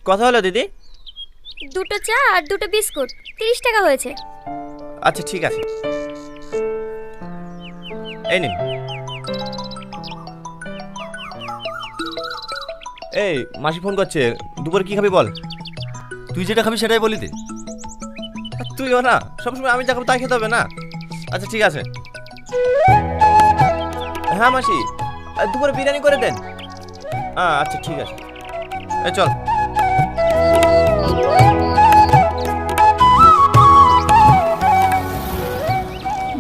কথা হলো দিদি? দুটো চা আর দুটো বিস্কুট, 30 টাকা হয়েছে। আচ্ছা ঠিক আছে, এই নিন। এই মাসি ফোন করছে, দুপুরে কি খাবি বল? তুই যেটা খাবি সেটাই বলি দে। আর তুইও না, সবসময় আমি যা খাবো তাই খেতে হবে না? আচ্ছা ঠিক আছে। হ্যাঁ মাসি, দুপুরে বিরিয়ানি করে দেন। আচ্ছা ঠিক আছে, এই চল।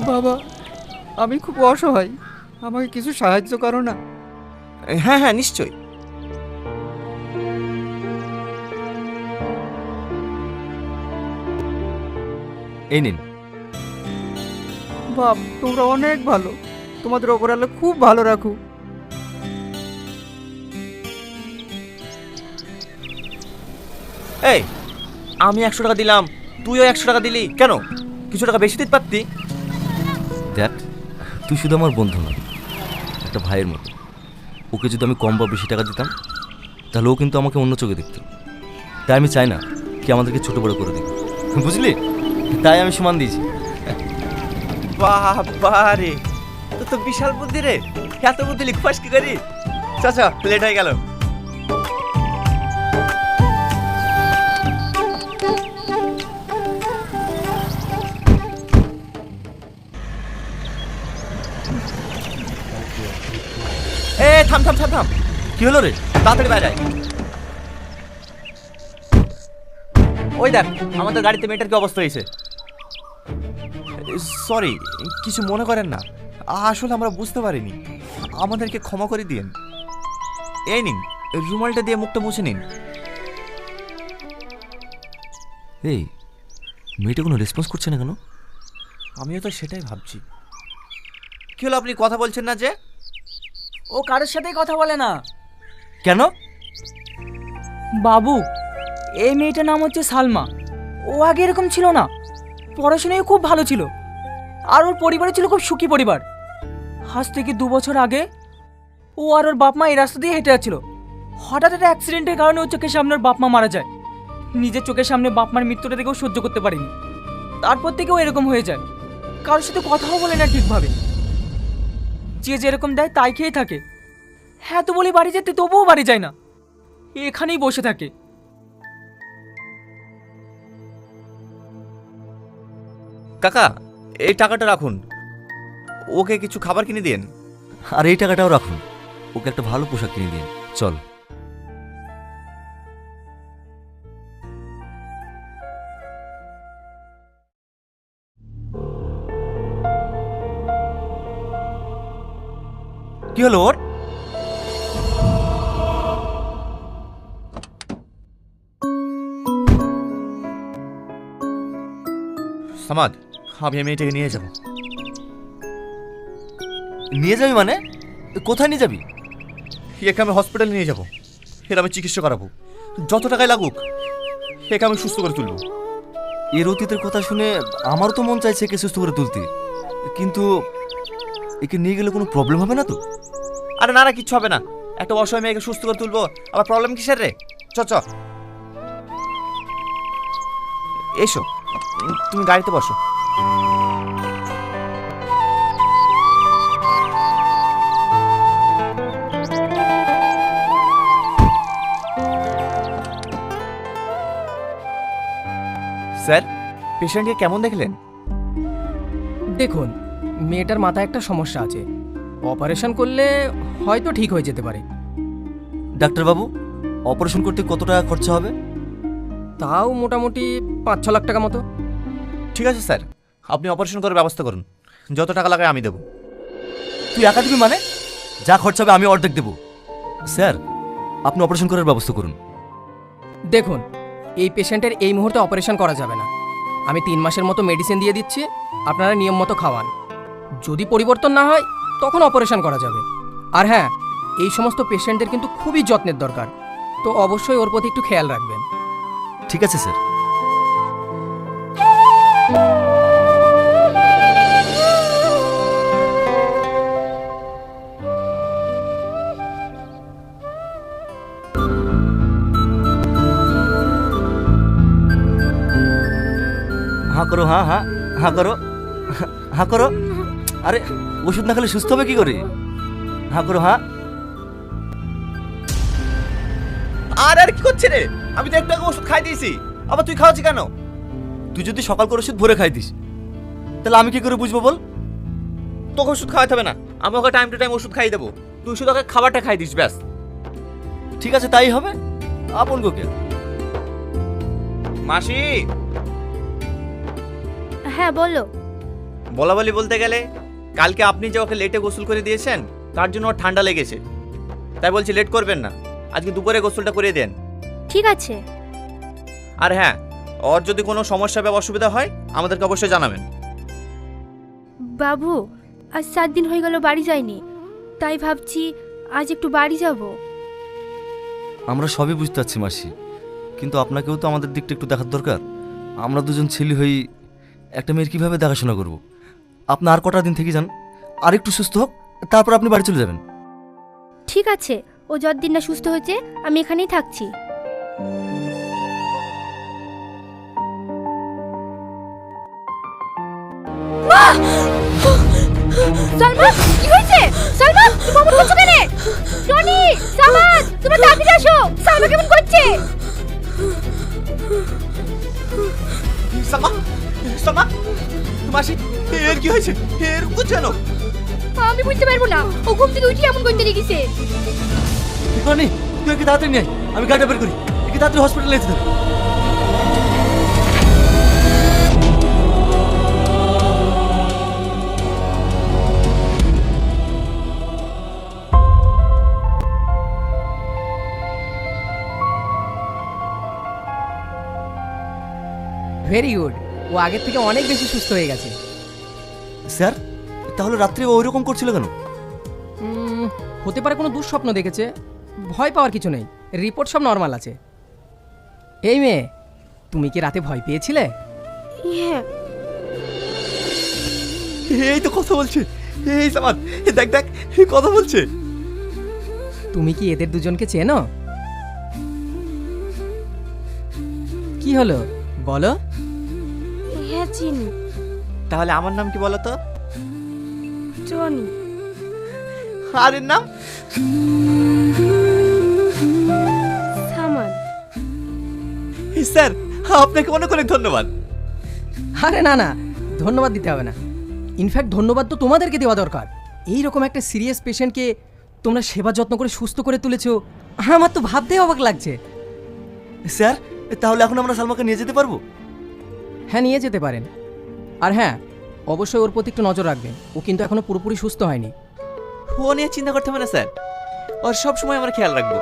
বাবা, আমি খুব অসহায়, আমাকে কিছু সাহায্য করো না। হ্যাঁ হ্যাঁ নিশ্চয়ই। এই নিন। বাপ, তোমরা অনেক ভালো, তোমাদের ওপর আল্লাহ খুব ভালো রাখো। এই আমি 100 টাকা দিলাম, তুইও 100 টাকা দিলি কেন? কিছু টাকা বেশি দিতে পারতি। দেখ, তুই শুধু আমার বন্ধু না, একটা ভাইয়ের মতো। ওকে যদি আমি কম বা বেশি টাকা দিতাম তাহলে ও কিন্তু আমাকে অন্য চোখে দেখত। তাই আমি চাই না কি আমাদেরকে ছোট বড় করে দিক, বুঝলি? তাই আমি সমান দিয়েছি। বাবা রে, তোর তো বিশাল বুদ্ধি রে, এত বুদ্ধি লিখবাস কি করি? চাচা লেট হয়ে গেল। এ থাম থাম থাম থাম, কি হলো রে? তাড়াতাড়ি বাইরে আয়। ওই দেখ আমাদের গাড়িতে মেয়েটার কি অবস্থা হয়েছে। সরি, কিছু মনে করেন না, আসলে আমরা বুঝতে পারিনি, আমাদেরকে ক্ষমা করে দিয়েন। এই নিন, রুমালটা দিয়ে মুখটা মুছে নিন। এই মেয়েটা কোনো রেসপন্স করছে না কেন? আমিও তো সেটাই ভাবছি। কি হলো, আপনি কথা বলছেন না যে? ও কারোর সাথেই কথা বলে না। কেন? বাবু, এই মেয়েটার নাম হচ্ছে সালমা। ও আগে এরকম ছিল না, পড়াশোনায় খুব ভালো ছিল, আর ওর পরিবারে ছিল খুব সুখী পরিবার। আজ থেকে 2 বছর আগে ও আর ওর বাপ মা এই রাস্তা দিয়ে হেঁটে যাচ্ছিল। হঠাৎ একটা অ্যাক্সিডেন্টের কারণে ওর চোখের সামনে ওর বাপ মা মারা যায়। নিজের চোখের সামনে বাপ মার মৃত্যুটা দেখেও সহ্য করতে পারেনি। তারপর থেকেও এরকম হয়ে যায়, কারোর সাথে কথাও বলে না ঠিকভাবে, যে যেরকম দেয় তাই খেয়ে থাকে। হ্যাঁ তো বলি বাড়ি যেতে, তবুও বাড়ি যায় না, এখানেই বসে থাকে। কাকা, এই টাকাটা রাখুন, ওকে কিছু খাবার কিনে দিন। আর এই টাকাটাও রাখুন, ওকে একটা ভালো পোশাক কিনে দিন। চল। কি হলো ওর? সামাদ, আমি মেয়েটাকে নিয়ে যাব। নিয়ে যাবি মানে? কোথায় নিয়ে যাবি? একে আমি হসপিটালে নিয়ে যাব, এর আমি চিকিৎসা করাবো, যত টাকায় লাগুক একে আমি সুস্থ করে তুলবো। এর অতীতের কথা শুনে আমারও তো মন চাইছে একে সুস্থ করে তুলতে, কিন্তু একে নিয়ে গেলে কোনো প্রবলেম হবে না তো? আরে না না, কিচ্ছু হবে না, একটা অসহায় মেয়েকে সুস্থ করে তুলবো, আবার প্রবলেম কিসের রে? চ চ, এসো, তুমি গাড়িতে বসো। স্যার, পেশেন্টকে কেমন দেখলেন? দেখুন, মেয়েটার মাথায় একটা সমস্যা আছে, অপারেশন করলে হয়তো ঠিক হয়ে যেতে পারে। ডাক্তারবাবু, অপারেশন করতে কত টাকা খরচা হবে? তাও মোটামুটি 5-6 লাখ টাকা মতো। ঠিক আছে স্যার, আপনি অপারেশন করার ব্যবস্থা করুন, যত টাকা লাগে আমি দেবো। তুই একা দিবি মানে? যা খরচা হবে আমি অর্ধেক দেবো। স্যার, আপনি অপারেশন করার ব্যবস্থা করুন। দেখুন, এই পেশেন্টের এই মুহূর্তে অপারেশন করা যাবে না। আমি 3 মাসের মতো মেডিসিন দিয়ে দিচ্ছি, আপনারা নিয়ম মতো খাওয়ান। যদি পরিবর্তন না হয় তখন অপারেশন করা যাবে। আর হ্যাঁ, এই সমস্ত পেশেন্টদের কিন্তু খুবই যত্নের দরকার, তো অবশ্যই ওর প্রতি একটু খেয়াল রাখবেন। ঠিক আছে স্যার। হাঁ করো, হ্যাঁ হ্যাঁ হাঁ করো, হাঁ করো। আরে ওষুধ না খেলে সুস্থ হবে কি করে? হাঁ করো, হ্যাঁ। আর কি করছে রে? আমি তো একটু আগে ওষুধ খাই দিয়েছি, আবার তুই খাওয়াচ্ছি কেন? তুই যদি সকাল করে ওষুধ ভরে খাই দিস, তাহলে আমি কি করে বুঝবো বল? তোকে ওষুধ খাওয়াতে হবে না, আমি ওকে টাইম টু টাইম ওষুধ খাইয়ে দেবো, তুই শুধু ওকে খাবারটা খাই দিস ব্যাস। ঠিক আছে তাই হবে। আপন গোকে। মাসি, হ্যাঁ বলো। বলা বলি বলতে গেলে কালকে আপনি যে ওকে লেটে গোসল করে দিয়েছেন তার জন্য ওর ঠান্ডা লেগেছে, তাই বলছি লেট করবেন না, আজকে দুপুরে গোসলটা করে দেন। ঠিক আছে। আর হ্যাঁ, ওর যদি কোনো সমস্যা বা অসুবিধা হয় আমাদেরকে অবশ্যই জানাবেন। বাবু, আজ 7 দিন হয়ে গেল বাড়ি যাইনি, তাই ভাবছি আজ একটু বাড়ি যাব। আমরা সবই বুঝতে পারছি মাসি, কিন্তু আপনাকেও তো আমাদের দিকটা একটু দেখার দরকার। আমরা দুজন ছেলে হই, একটা মেয়ের কীভাবে দেখাশোনা করব? আপনি আর কটা দিন থেকে যান, আর একটু সুস্থ হোক, তারপর আপনি বাড়ি চলে যাবেন। ঠিক আছে, ও যতদিন না সুস্থ হয়েছে আমি এখানেই থাকছি। সালমা, কি হয়েছে? সালমা, তুমি অমন করছো কেন? টনি, সামাদ, তোমরা তাড়াতাড়ি আসো, সালমা কেমন করছে? সালমা, সালমা, মাসি, এর কি হয়েছে? এরকম করছে কেন? আমি বুঝতে পারবো না, ও ঘুম থেকে উঠে এমন করতে লেগেছে। টনি, তুই একে তাড়াতাড়ি নিয়ে আয়, আমি গাড়িটা বের করি, একে তাড়াতাড়ি হসপিটালে যেতে হবে। ভেরি গুড, ও আগের থেকে অনেক বেশি সুস্থ হয়ে গেছে। স্যার, তাহলে রাত্রে ও ওইরকম করছিল কেন? হতে পারে কোনো দুঃস্বপ্ন দেখেছে, ভয় পাওয়ার কিছু নেই, রিপোর্ট সব নর্মাল আছে। এই মেয়ে, তুমি কি রাতে ভয় পেয়েছিলে? হ্যাঁ। এই তো কথা বলছে, এই সামাদ, দেখ দেখ কথা বলছে। তুমি কি এদের দুজনকে চেনো? কি হলো বলো? হ্যাঁ চিনি। তাহলে আমার নাম কি বলো তো? টনি। আর এর নাম? সামাদ। স্যার, আপনাকে অনেক অনেক ধন্যবাদ। আরে না না, ধন্যবাদ দিতে হবে না, ইনফ্যাক্ট ধন্যবাদ তো তোমাদেরকে দেওয়া দরকার। এই রকম একটা সিরিয়াস পেশেন্টকে তোমরা সেবা যত্ন করে সুস্থ করে তুলেছো, আমার তো ভাবতেই অবাক লাগছে। স্যার, তাহলে এখন আমরা সালমাকে নিয়ে যেতে পারবো? হ্যাঁ, নিয়ে যেতে পারেন। আর হ্যাঁ, অবশ্যই ওর প্রতি একটু নজর রাখবেন, ও কিন্তু এখনো পুরোপুরি সুস্থ হয়নি। ও নিয়ে চিন্তা করতে হবে না স্যার, ওর সব সময় আমরা খেয়াল রাখবো।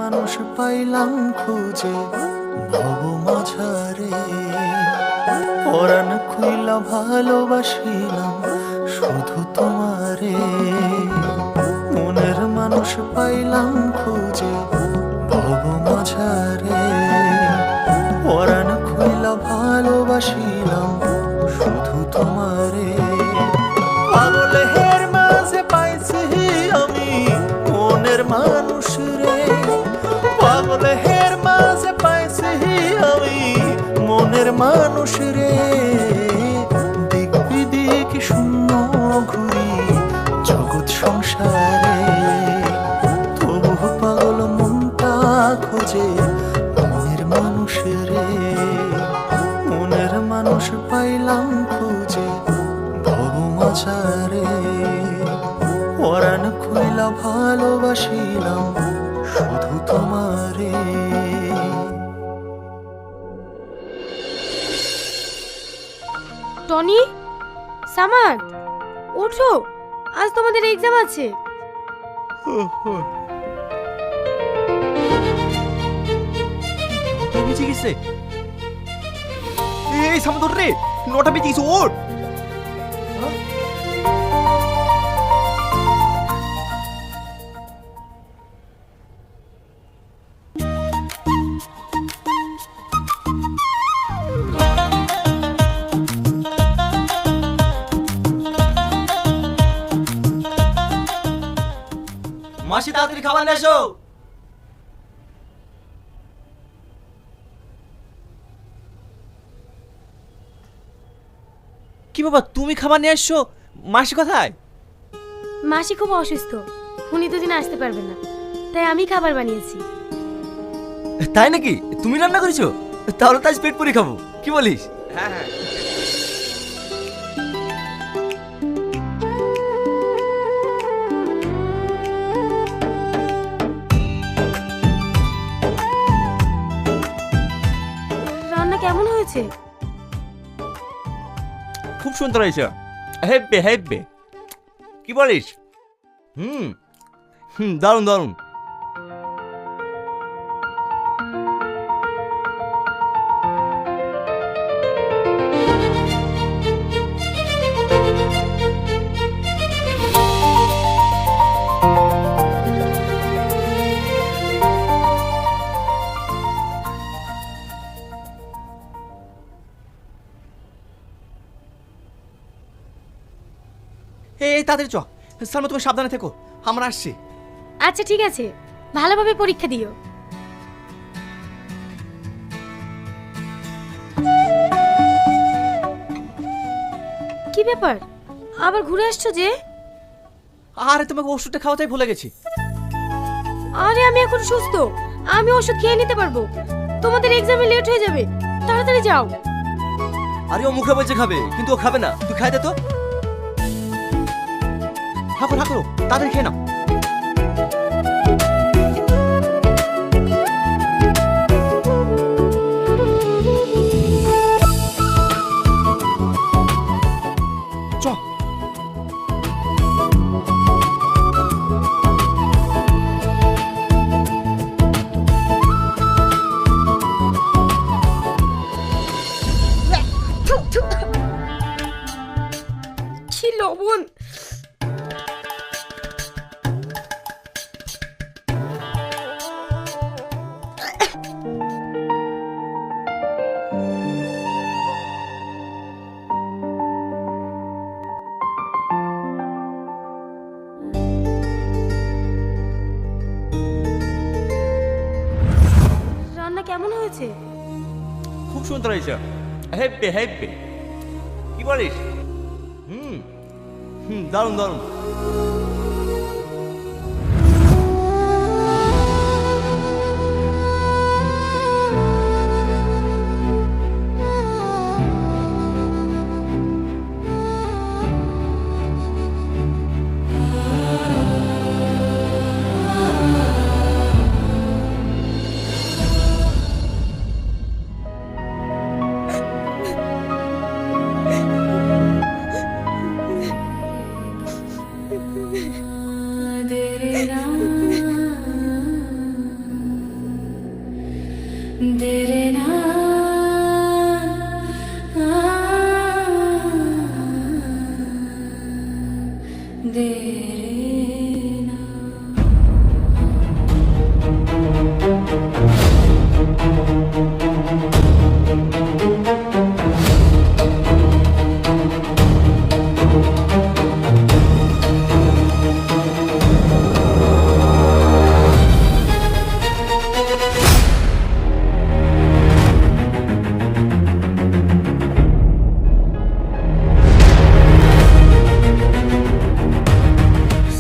মানুষ পাইলাম খুঁজে ভব মাঝারে, পরাণ খুইলা ভালোবাসিলাম শুধু তোমারে। মনের মানুষ পাইলাম খুঁজে ভব মাঝারে, পরাণ খুইলা ভালোবাসিলাম শুধু তোমারে। পাগলের মাঝে পাইছি আমি মনের মানুষ রে, পাগলের মাঝে পাইছি আমি মনের মানুষ রে। দিক বিদিক শূন্য ঘুরি জগৎ সংসারে, তবু পাগল মনটা খোঁজে মনের মানুষ রে। মনের মানুষ পাইলাম খুঁজে ভব মাঝারে, পরাণ খুইলা ভালোবাসিলাম শুধু তোমারে। টনি, সামাদ, ওঠো, আজ তোমাদের এক্সাম আছে। বেঁচে গেছে। এই সামনে ধর রে, 9টা বেজে গেছে, ওঠ। মাসি তাড়াতাড়ি খাবার নিয়ে এসো। কি বাবা, তুমি খাবার নিয়ে আসছো? মাসি কোথায়? মাসি খুব অসুস্থ, উনি দুদিন আসতে পারবেন না, তাই আমি খাবার বানিয়েছি। তাই নাকি? তুমি রান্না করেছো? তাহলে তো আজ পেট পুরি খাবো, কি বলিস? হ্যাঁ হ্যাঁ। রান্না কেমন হয়েছে? খুব সুন্দর হয়েছে, হেব্বে হেব্বে। কি বলিস? হুম হুম, দারুণ দারুণ। এই তাড়াতাড়ি চ, সালমা তুমি সাবধানে থেকো, আমরা আসছি। আচ্ছা ঠিক আছে, ভালোভাবে পরীক্ষা দিও। কি ব্যাপার, আবার ঘুরে আসছো যে? আরে তোমাকে ওষুধটা খাওয়াতেই ভুলে গেছি। আরে আমি এখন সুস্থ, আমি ওষুধ খেয়ে নিতে পারবো। তোমাদের এক্সামে লেট হয়ে যাবে, তাড়াতাড়ি যাও। আরে ও মুখে বলছে খাবে, কিন্তু ও খাবে না। তুই খাই দে তো। হাঁকো হাঁকো, তাড়াতাড়ি খেয়ে নাও। চ। কি লবণ! রান্না কেমন হয়েছে? খুব সুন্দর হয়েছে, হেব্বে হেব্বে। কি বলিস? হুম হুম, দারুণ দারুণ।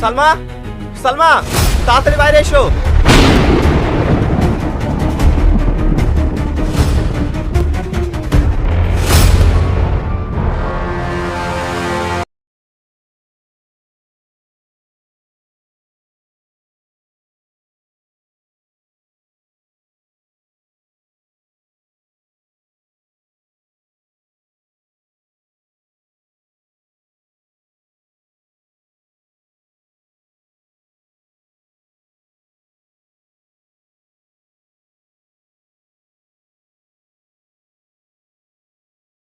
সালমা, সালমা, তাড়াতাড়ি বাইরে এসো।